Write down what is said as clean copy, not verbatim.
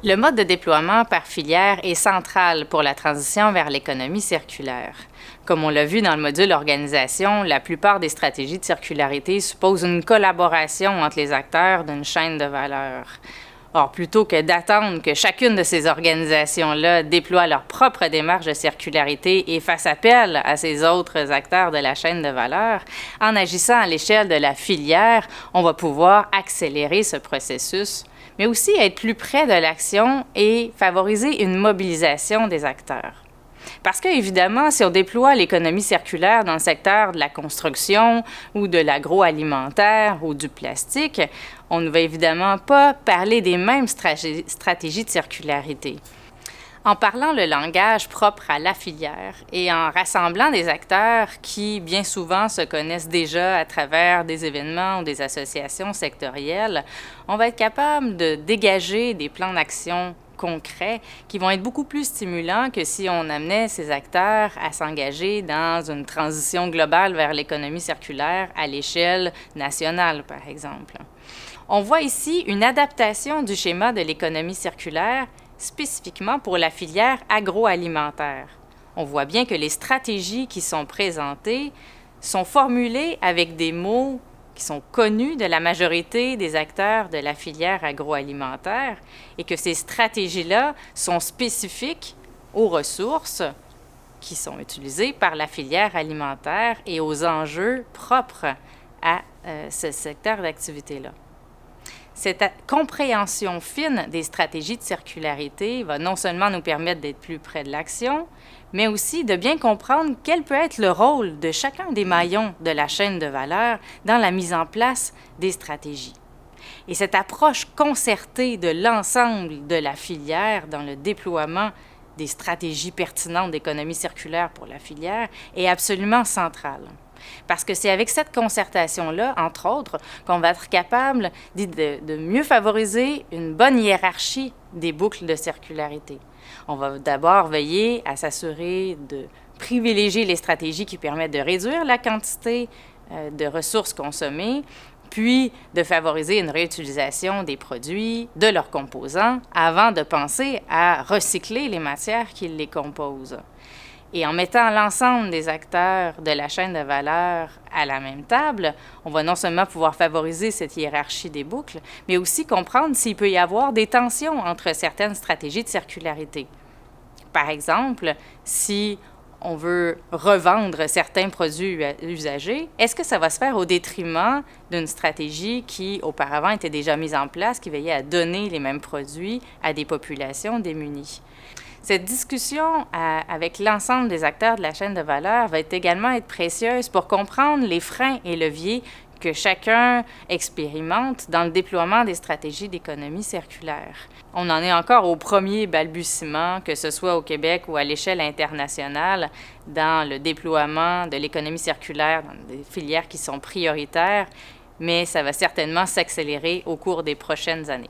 Le mode de déploiement par filière est central pour la transition vers l'économie circulaire. Comme on l'a vu dans le module organisation, la plupart des stratégies de circularité supposent une collaboration entre les acteurs d'une chaîne de valeur. Or, plutôt que d'attendre que chacune de ces organisations-là déploie leur propre démarche de circularité et fasse appel à ces autres acteurs de la chaîne de valeur, en agissant à l'échelle de la filière, on va pouvoir accélérer ce processus, mais aussi être plus près de l'action et favoriser une mobilisation des acteurs. Parce que, évidemment, si on déploie l'économie circulaire dans le secteur de la construction ou de l'agroalimentaire ou du plastique, on ne va évidemment pas parler des mêmes stratégies de circularité. En parlant le langage propre à la filière et en rassemblant des acteurs qui, bien souvent, se connaissent déjà à travers des événements ou des associations sectorielles, on va être capable de dégager des plans d'action concrets qui vont être beaucoup plus stimulants que si on amenait ces acteurs à s'engager dans une transition globale vers l'économie circulaire à l'échelle nationale, par exemple. On voit ici une adaptation du schéma de l'économie circulaire spécifiquement pour la filière agroalimentaire. On voit bien que les stratégies qui sont présentées sont formulées avec des mots qui sont connus de la majorité des acteurs de la filière agroalimentaire et que ces stratégies-là sont spécifiques aux ressources qui sont utilisées par la filière alimentaire et aux enjeux propres à ce secteur d'activité-là. Cette compréhension fine des stratégies de circularité va non seulement nous permettre d'être plus près de l'action, mais aussi de bien comprendre quel peut être le rôle de chacun des maillons de la chaîne de valeur dans la mise en place des stratégies. Et cette approche concertée de l'ensemble de la filière dans le déploiement des stratégies pertinentes d'économie circulaire pour la filière est absolument centrale. Parce que c'est avec cette concertation-là, entre autres, qu'on va être capable de mieux favoriser une bonne hiérarchie des boucles de circularité. On va d'abord veiller à s'assurer de privilégier les stratégies qui permettent de réduire la quantité de ressources consommées, puis de favoriser une réutilisation des produits, de leurs composants, avant de penser à recycler les matières qui les composent. Et en mettant l'ensemble des acteurs de la chaîne de valeur à la même table, on va non seulement pouvoir favoriser cette hiérarchie des boucles, mais aussi comprendre s'il peut y avoir des tensions entre certaines stratégies de circularité. Par exemple, si on veut revendre certains produits usagés, est-ce que ça va se faire au détriment d'une stratégie qui, auparavant, était déjà mise en place, qui veillait à donner les mêmes produits à des populations démunies? Cette discussion avec l'ensemble des acteurs de la chaîne de valeur va également être précieuse pour comprendre les freins et leviers que chacun expérimente dans le déploiement des stratégies d'économie circulaire. On en est encore au premier balbutiement, que ce soit au Québec ou à l'échelle internationale, dans le déploiement de l'économie circulaire dans des filières qui sont prioritaires, mais ça va certainement s'accélérer au cours des prochaines années.